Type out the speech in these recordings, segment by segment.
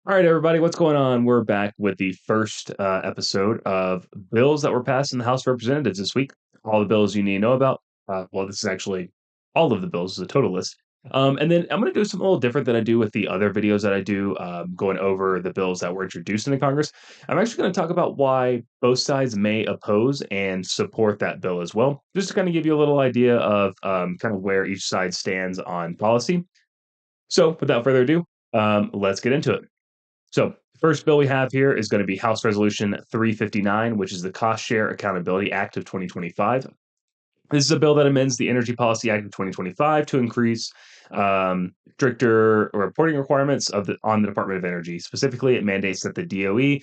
All right, everybody, what's going on? We're back with the first episode of bills that were passed in the House of Representatives this week. All the bills you need to know about. Well, this is actually all of the bills, is a total list. And then I'm going to do something a little different than I do with the other videos that I do, going over the bills that were introduced into Congress. I'm actually going to talk about why both sides may oppose and support that bill as well, just to kind of give you a little idea of kind of where each side stands on policy. So, without further ado, let's get into it. So, the first bill we have here is going to be House Resolution 359, which is the Cost Share Accountability Act of 2025. This is a bill that amends the Energy Policy Act of 2025 to increase stricter reporting requirements on the Department of Energy. Specifically, it mandates that the DOE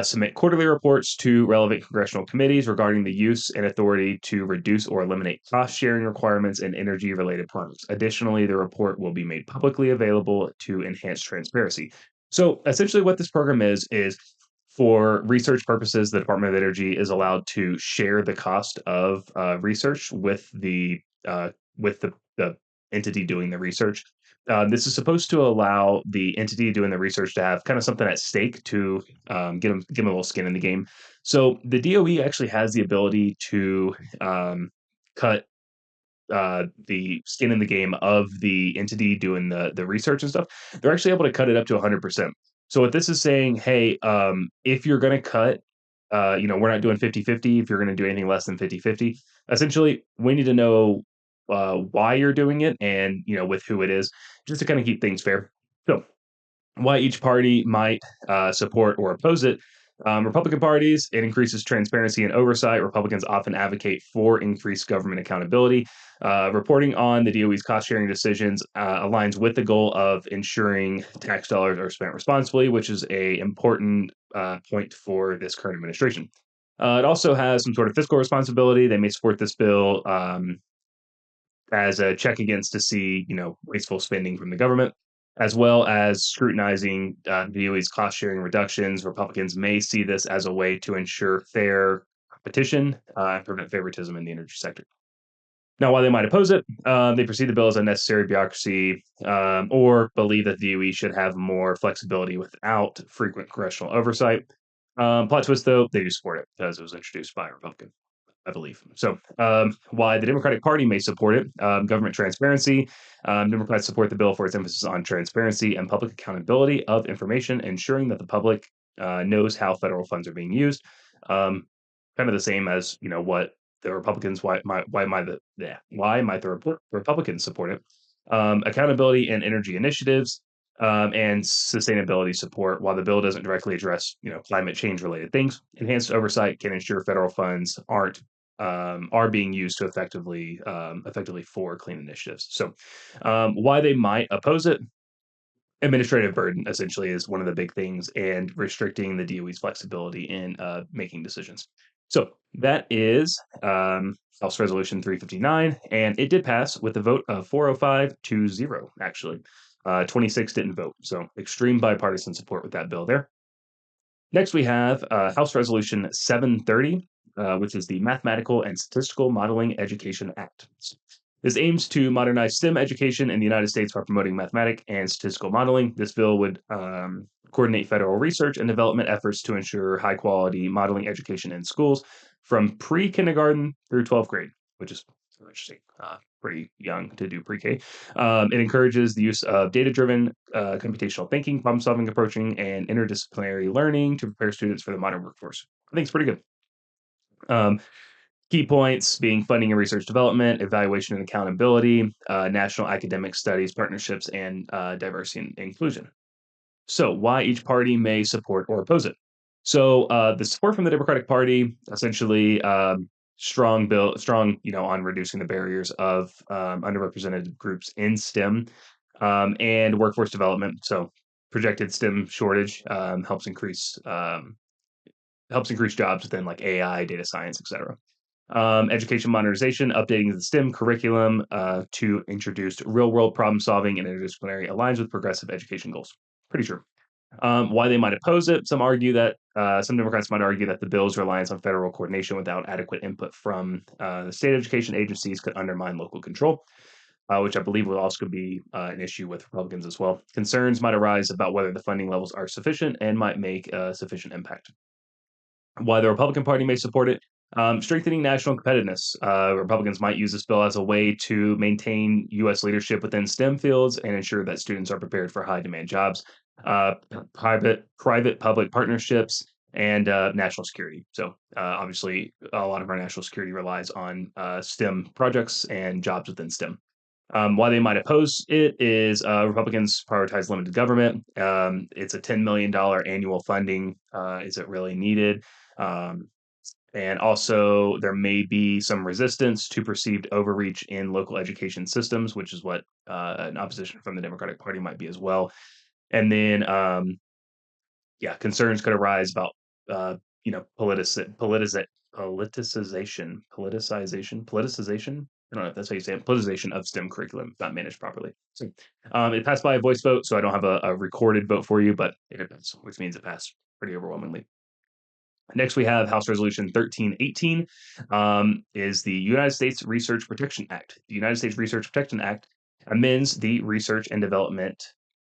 submit quarterly reports to relevant congressional committees regarding the use and authority to reduce or eliminate cost sharing requirements in energy related products. Additionally, the report will be made publicly available to enhance transparency. So, essentially, what this program is for research purposes, the Department of Energy is allowed to share the cost of research with the entity doing the research. This is supposed to allow the entity doing the research to have kind of something at stake to give them a little skin in the game. So the DOE actually has the ability to cut the skin in the game of the entity doing the research and stuff. They're actually able to cut it up to 100%. So what this is saying, hey, if you're going to cut, we're not doing 50-50. If you're going to do anything less than 50-50, essentially, we need to know why you're doing it and, with who it is, just to kind of keep things fair. So why each party might support or oppose it. Republican parties, it increases transparency and oversight. Republicans often advocate for increased government accountability. Reporting on the DOE's cost sharing decisions aligns with the goal of ensuring tax dollars are spent responsibly, which is a important point for this current administration. It also has some sort of fiscal responsibility. They may support this bill as a check against to see, wasteful spending from the government, as well as scrutinizing the DOE's cost sharing reductions. Republicans may see this as a way to ensure fair competition and prevent favoritism in the energy sector. Now, while they might oppose it, they perceive the bill as unnecessary bureaucracy or believe that the DOE should have more flexibility without frequent congressional oversight. Plot twist, though, they do support it because it was introduced by a Republican. I believe. So, why the Democratic Party may support it, government transparency. Democrats support the bill for its emphasis on transparency and public accountability of information, ensuring that the public knows how federal funds are being used. Kind of the same as what the Republicans. Why might the Republicans support it? Accountability and energy initiatives. And sustainability support. While the bill doesn't directly address, climate change related things, enhanced oversight can ensure federal funds are being used to effectively for clean initiatives. So, why they might oppose it? Administrative burden essentially is one of the big things, and restricting the DOE's flexibility in making decisions. So that is House Resolution 359, and it did pass with a vote of 405 to 0. Actually, 26 didn't vote, so extreme bipartisan support with that bill there. Next, we have House Resolution 730, which is the Mathematical and Statistical Modeling Education Act. This aims to modernize STEM education in the United States by promoting mathematical and statistical modeling. This bill would coordinate federal research and development efforts to ensure high quality modeling education in schools from pre kindergarten through 12th grade, which is interesting. Pretty young to do pre-K. It encourages the use of data-driven computational thinking, problem-solving approaching, and interdisciplinary learning to prepare students for the modern workforce. I think it's pretty good. Key points being funding and research development, evaluation and accountability, national academic studies, partnerships, and diversity and inclusion. So, why each party may support or oppose it? So, the support from the Democratic Party essentially strong, on reducing the barriers of underrepresented groups in STEM and workforce development. So, projected STEM shortage helps increase jobs within like AI, data science, etc. Education modernization, updating the STEM curriculum to introduce real world problem solving and interdisciplinary aligns with progressive education goals. Pretty true. Why they might oppose it? Some Democrats might argue that the bill's reliance on federal coordination without adequate input from the state education agencies could undermine local control. which I believe will also be an issue with Republicans as well. Concerns might arise about whether the funding levels are sufficient and might make a sufficient impact. Why the Republican Party may support it. Strengthening national competitiveness. Republicans might use this bill as a way to maintain U.S. leadership within STEM fields and ensure that students are prepared for high demand jobs, private public partnerships, and national security. So, obviously, a lot of our national security relies on STEM projects and jobs within STEM. Why they might oppose it is Republicans prioritize limited government. It's a $10 million annual funding. Is it really needed? Um, and also, there may be some resistance to perceived overreach in local education systems, which is what an opposition from the Democratic Party might be as well. And then, yeah, concerns could arise about, uh, politicization. I don't know if that's how you say it. Politicization of STEM curriculum, if not managed properly. So, it passed by a voice vote, so I don't have a recorded vote for you, but it passed, which means it passed pretty overwhelmingly. Next, we have House Resolution 1318, is the United States Research Protection Act. The United States Research Protection Act amends the Research and Development,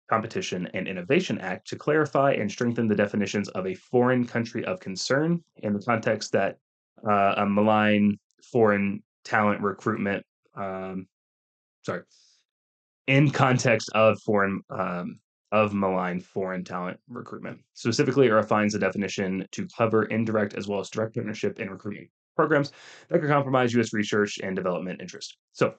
Competition, and Innovation Act to clarify and strengthen the definitions of a foreign country of concern in the context that a malign foreign talent recruitment, um, sorry, in context of malign foreign talent recruitment. Specifically, it refines the definition to cover indirect as well as direct partnership in recruitment programs that could compromise U.S. research and development interest. So,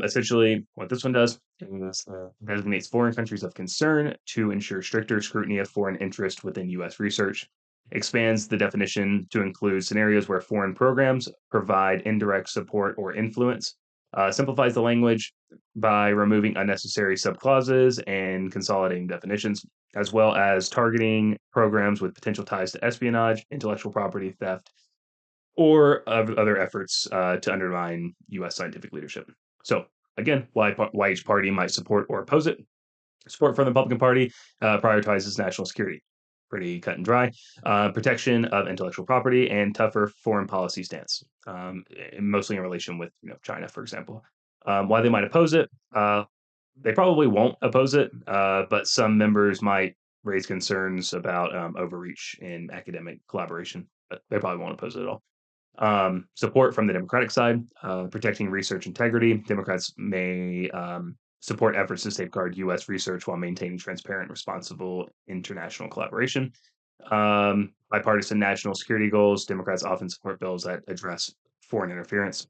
essentially, what this one does is designates foreign countries of concern to ensure stricter scrutiny of foreign interest within U.S. research. Expands the definition to include scenarios where foreign programs provide indirect support or influence. Simplifies the language by removing unnecessary subclauses and consolidating definitions, as well as targeting programs with potential ties to espionage, intellectual property theft, or other efforts to undermine U.S. scientific leadership. So, again, why each party might support or oppose it. Support from the Republican Party prioritizes national security. Pretty cut and dry. Protection of intellectual property and tougher foreign policy stance, mostly in relation with China, for example. Why they might oppose it? They probably won't oppose it, but some members might raise concerns about overreach in academic collaboration, but they probably won't oppose it at all. Support from the Democratic side, protecting research integrity. Democrats may support efforts to safeguard U.S. research while maintaining transparent, responsible international collaboration. Bipartisan national security goals. Democrats often support bills that address foreign interference.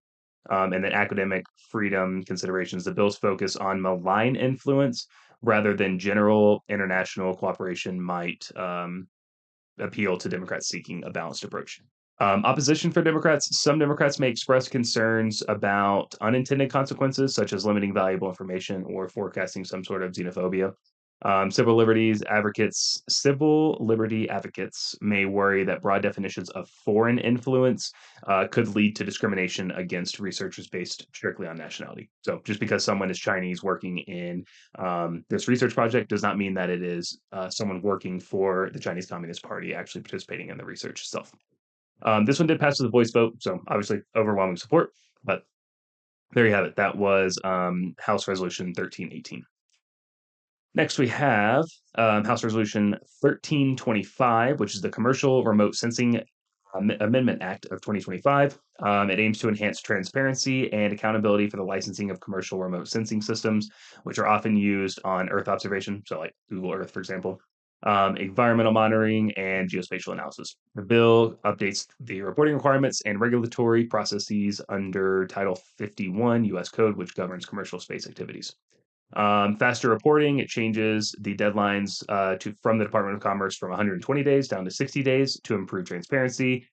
And then academic freedom considerations. The bills focus on malign influence rather than general international cooperation might appeal to Democrats seeking a balanced approach. Opposition for Democrats. Some Democrats may express concerns about unintended consequences, such as limiting valuable information or forecasting some sort of xenophobia. Civil liberty advocates may worry that broad definitions of foreign influence could lead to discrimination against researchers based strictly on nationality. So, just because someone is Chinese working in this research project does not mean that it is someone working for the Chinese Communist Party actually participating in the research itself. This one did pass with a voice vote, so obviously overwhelming support. But there you have it. That was House Resolution 1318. Next, we have House Resolution 1325, which is the Commercial Remote Sensing Amendment Act of 2025. It aims to enhance transparency and accountability for the licensing of commercial remote sensing systems, which are often used on Earth observation, so like Google Earth, for example, environmental monitoring, and geospatial analysis. The bill updates the reporting requirements and regulatory processes under Title 51 U.S. Code, which governs commercial space activities. Faster reporting, it changes the deadlines from the Department of Commerce from 120 days down to 60 days to improve transparency,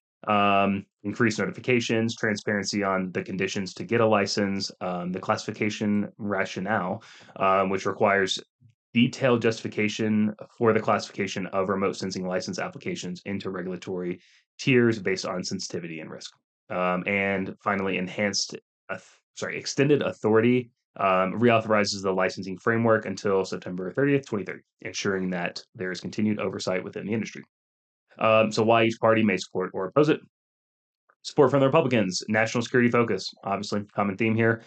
increase notifications, transparency on the conditions to get a license, the classification rationale, which requires detailed justification for the classification of remote sensing license applications into regulatory tiers based on sensitivity and risk. And finally, extended authority reauthorizes the licensing framework until September 30th, 2030, ensuring that there is continued oversight within the industry. So why each party may support or oppose it. Support from the Republicans, national security focus, obviously common theme here.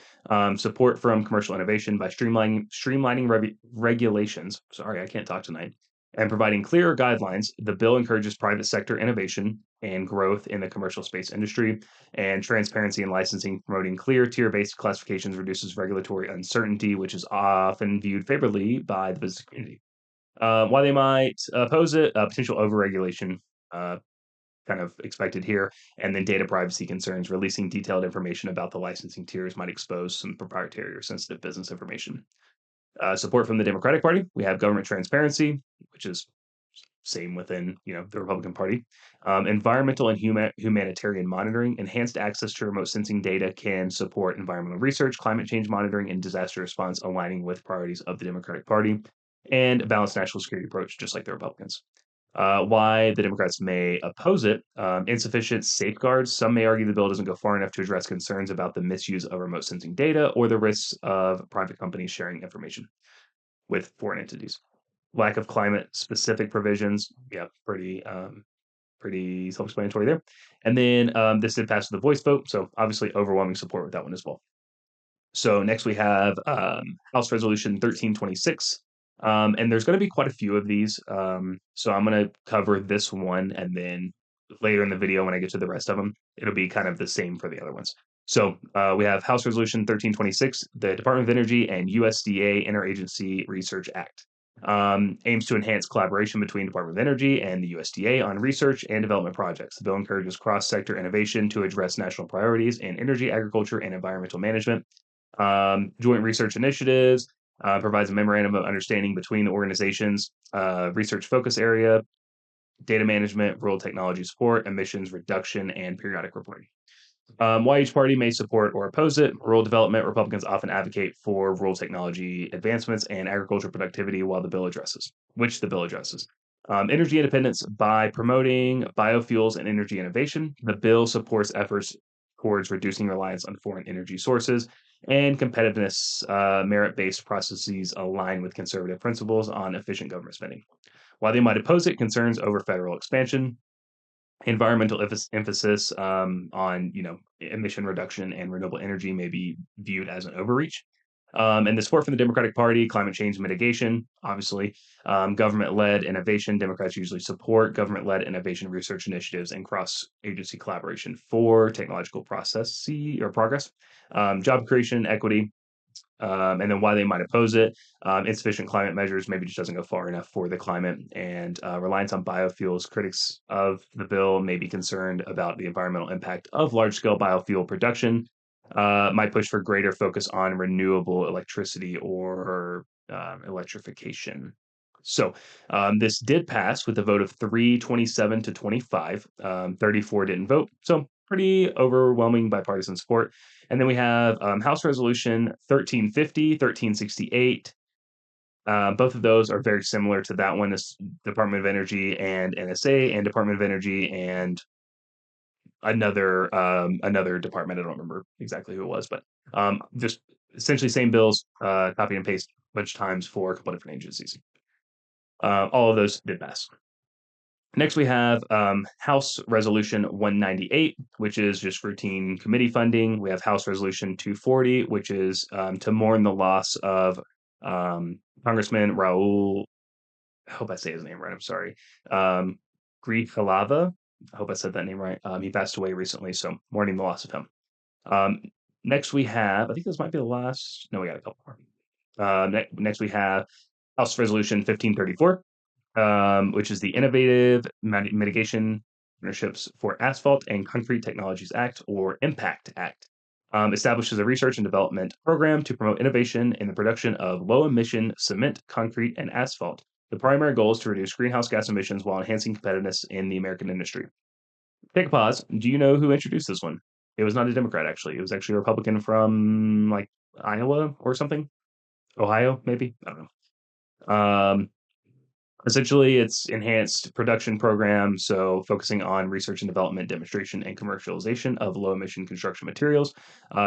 Support from commercial innovation by streamlining regulations. Sorry, I can't talk tonight. And providing clearer guidelines. The bill encourages private sector innovation and growth in the commercial space industry, and transparency in licensing, promoting clear tier-based classifications reduces regulatory uncertainty, which is often viewed favorably by the business community. Why they might oppose it, potential overregulation, uh, kind of expected here. And then data privacy concerns. Releasing detailed information about the licensing tiers might expose some proprietary or sensitive business information. Support from the Democratic Party. We have government transparency, which is same within the Republican Party. Environmental and humanitarian monitoring. Enhanced access to remote sensing data can support environmental research, climate change monitoring, and disaster response, aligning with priorities of the Democratic Party. And a balanced national security approach, just like the Republicans. Why the Democrats may oppose it: insufficient safeguards. Some may argue the bill doesn't go far enough to address concerns about the misuse of remote sensing data or the risks of private companies sharing information with foreign entities. Lack of climate specific provisions. Yeah, pretty self-explanatory there. And then this did pass with the voice vote, so obviously overwhelming support with that one as well. So next we have House Resolution 1326. And there's going to be quite a few of these. So I'm going to cover this one, and then later in the video, when I get to the rest of them, it'll be kind of the same for the other ones. So we have House Resolution 1326, the Department of Energy and USDA Interagency Research Act. Aims to enhance collaboration between Department of Energy and the USDA on research and development projects. The bill encourages cross-sector innovation to address national priorities in energy, agriculture, and environmental management. Joint research initiatives, provides a memorandum of understanding between the organizations, research focus area, data management, rural technology support, emissions reduction, and periodic reporting. Why each party may support or oppose it: rural development. Republicans often advocate for rural technology advancements and agricultural productivity, which the bill addresses. Energy independence by promoting biofuels and energy innovation. The bill supports efforts towards reducing reliance on foreign energy sources and competitiveness. Merit-based processes align with conservative principles on efficient government spending. While they might oppose it, concerns over federal expansion, environmental emphasis on emission reduction and renewable energy may be viewed as an overreach. And the support from the Democratic Party, climate change mitigation, obviously, government-led innovation. Democrats usually support government-led innovation research initiatives and cross-agency collaboration for technological progress. Job creation, equity, and then why they might oppose it: insufficient climate measures, maybe just doesn't go far enough for the climate, and reliance on biofuels. Critics of the bill may be concerned about the environmental impact of large-scale biofuel production. Might push for greater focus on renewable electricity or electrification. So this did pass with a vote of 327 to 25. 34 didn't vote. So pretty overwhelming bipartisan support. And then we have House Resolution 1350, 1368. Both of those are very similar to that one. This Department of Energy and NSA, and Department of Energy and another department. I don't remember exactly who it was, but just essentially same bills, copy and paste a bunch of times for a couple different agencies. All of those did pass. Next, we have House Resolution 198, which is just routine committee funding. We have House Resolution 240, which is to mourn the loss of Congressman Raul. I hope I say his name right. I'm sorry. Grijalva. I hope I said that name right. He passed away recently, so mourning the loss of him. Next, we have, I think this might be the last. No, we got a couple more. Next, we have House Resolution 1534, which is the Innovative Mitigation Partnerships for Asphalt and Concrete Technologies Act, or IMPACT Act. Establishes a research and development program to promote innovation in the production of low-emission cement, concrete, and asphalt. The primary goal is to reduce greenhouse gas emissions while enhancing competitiveness in the American industry. Take a pause. Do you know who introduced this one? It was not a Democrat, actually. It was actually a Republican from, like, Iowa or something. Ohio, maybe? I don't know. Essentially, it's enhanced production program, so focusing on research and development, demonstration, and commercialization of low-emission construction materials,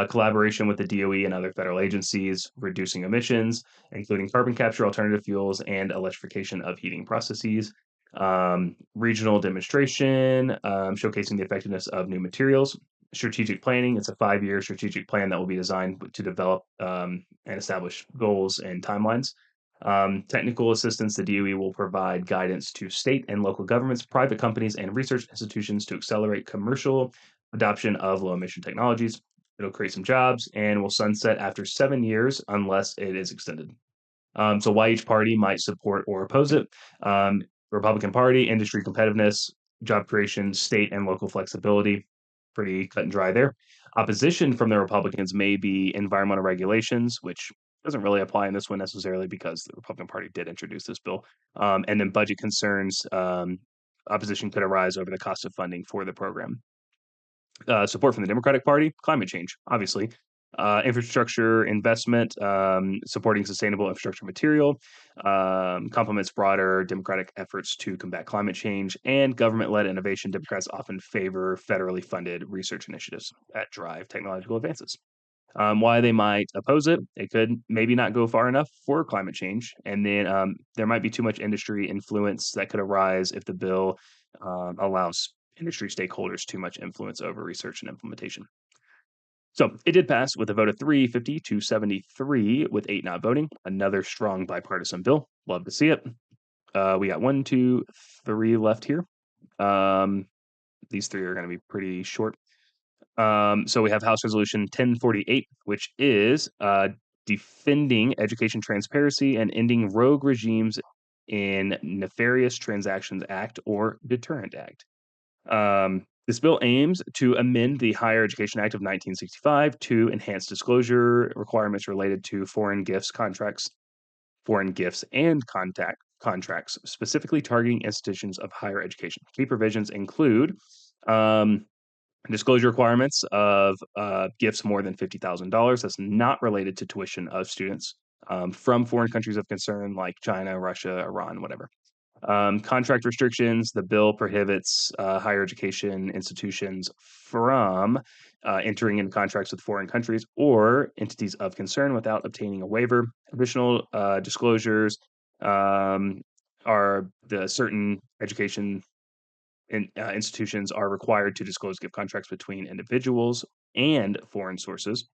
collaboration with the DOE and other federal agencies, reducing emissions, including carbon capture, alternative fuels, and electrification of heating processes. Regional demonstration, showcasing the effectiveness of new materials. Strategic planning, it's a 5-year strategic plan that will be designed to develop and establish goals and timelines. Technical assistance, the DOE will provide guidance to state and local governments, private companies, and research institutions to accelerate commercial adoption of low emission technologies. It'll create some jobs and will sunset after 7 years unless it is extended. So why each party might support or oppose it. Um, Republican Party, industry competitiveness, job creation, state and local flexibility. Pretty cut and dry there. Opposition from the Republicans may be environmental regulations, which doesn't really apply in this one necessarily because the Republican Party did introduce this bill. And then budget concerns. Opposition could arise over the cost of funding for the program. Support from the Democratic Party, climate change, obviously. Infrastructure investment, supporting sustainable infrastructure material, complements broader Democratic efforts to combat climate change and government led innovation. Democrats often favor federally funded research initiatives that drive technological advances. Why they might oppose it, it could maybe not go far enough for climate change. And then there might be too much industry influence that could arise if the bill allows industry stakeholders too much influence over research and implementation. So it did pass with a vote of 350 to 73, with 8 not voting. Another strong bipartisan bill. Love to see it. We got 1, 2, 3 left here. These 3 are going to be pretty short. So we have House Resolution 1048, which is defending education transparency and ending rogue regimes in Nefarious Transactions Act or Deterrent Act. This bill aims to amend the Higher Education Act of 1965 to enhance disclosure requirements related to foreign gifts and contracts, specifically targeting institutions of higher education. Key provisions include disclosure requirements of gifts more than $50,000 that's not related to tuition of students from foreign countries of concern like China, Russia, Iran, whatever. Contract restrictions. The bill prohibits higher education institutions from entering into contracts with foreign countries or entities of concern without obtaining a waiver. Additional disclosures are the certain education institutions are required to disclose gift contracts between individuals and foreign sources,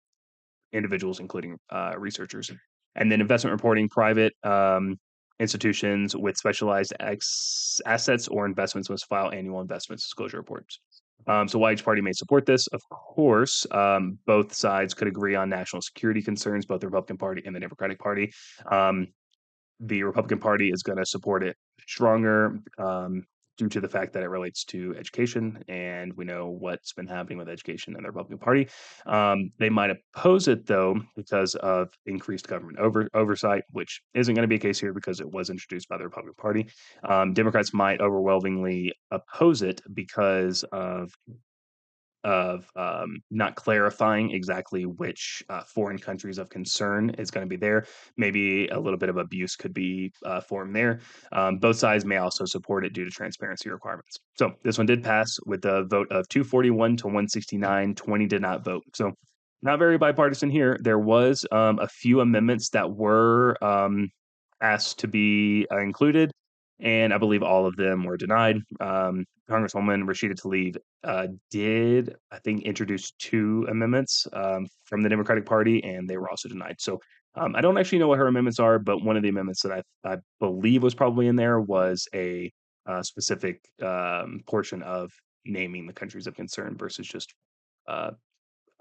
individuals including researchers. And then investment reporting, private institutions with specialized assets or investments must file annual investments disclosure reports. So why each party may support this? Of course, both sides could agree on national security concerns, both the Republican Party and the Democratic Party. The Republican Party is going to support it stronger due to the fact that it relates to education, and we know what's been happening with education in the Republican Party. They might oppose it, though, because of increased government oversight, which isn't going to be a case here because it was introduced by the Republican Party. Democrats might overwhelmingly oppose it because of not clarifying exactly which foreign countries of concern is going to be there. Maybe a little bit of abuse could be formed there. Both sides may also support it due to transparency requirements. So this one did pass with a vote of 241 to 169. 20 did not vote. So not very bipartisan here. There was a few amendments that were asked to be included, and I believe all of them were denied. Congresswoman Rashida Tlaib did, I think, introduce 2 amendments from the Democratic Party, and they were also denied. So I don't actually know what her amendments are, but one of the amendments that I believe was probably in there was a specific portion of naming the countries of concern versus just uh,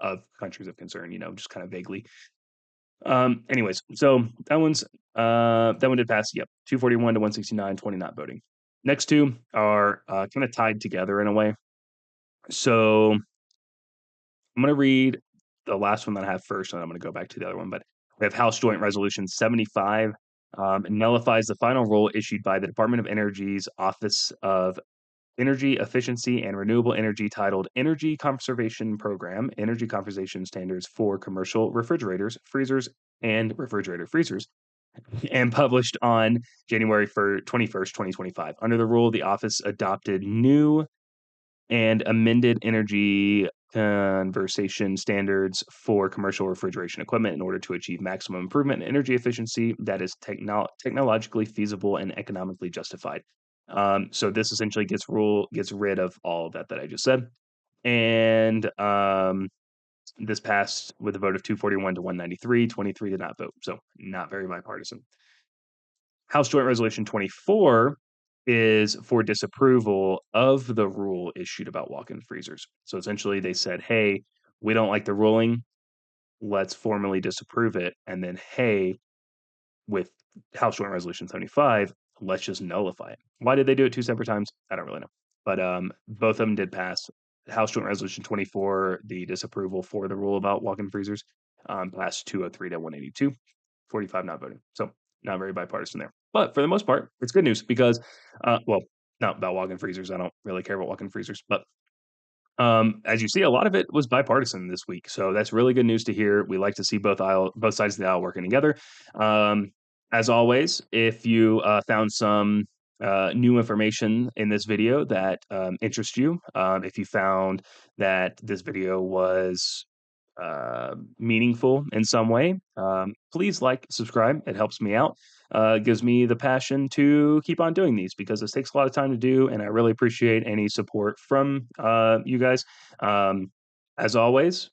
of countries of concern, just kind of vaguely. Anyways, so that one did pass. Yep, 241 to 169, 20 not voting. Next 2 are kind of tied together in a way. So I'm going to read the last one that I have first, and I'm going to go back to the other one. But we have House Joint Resolution 75. Nullifies the final rule issued by the Department of Energy's Office of Energy Efficiency and Renewable Energy titled Energy Conservation Program, Energy Conservation Standards for Commercial Refrigerators, Freezers, and Refrigerator Freezers, and published on January 21st, 2025. Under the rule, the office adopted new and amended energy conservation standards for commercial refrigeration equipment in order to achieve maximum improvement in energy efficiency that is technologically feasible and economically justified. So this essentially gets rid of all of that I just said. And this passed with a vote of 241 to 193. 23 did not vote, so not very bipartisan. House Joint Resolution 24 is for disapproval of the rule issued about walk-in freezers. So essentially, they said, "Hey, we don't like the ruling. Let's formally disapprove it." And then, hey, with House Joint Resolution 75, let's just nullify it. Why did they do it two separate times? I don't really know. But both of them did pass. House Joint Resolution 24, the disapproval for the rule about walk-in freezers, passed 203 to 182, 45 not voting. So not very bipartisan there. But for the most part, it's good news because, well, not about walk-in freezers. I don't really care about walk-in freezers, but as you see, a lot of it was bipartisan this week, so that's really good news to hear. We like to see both sides of the aisle working together. Um, as always, if you found some new information in this video that interests you, if you found that this video was meaningful in some way, please like, subscribe. It helps me out. Gives me the passion to keep on doing these because this takes a lot of time to do, and I really appreciate any support from you guys. Um, as always,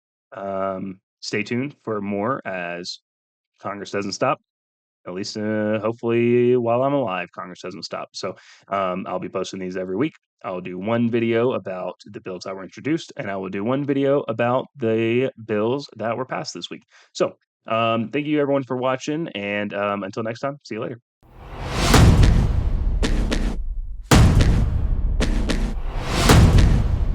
stay tuned for more as Congress doesn't stop. At least, hopefully, while I'm alive, Congress doesn't stop. So I'll be posting these every week. I'll do one video about the bills that were introduced, and I will do one video about the bills that were passed this week. So thank you, everyone, for watching. And until next time, see you later.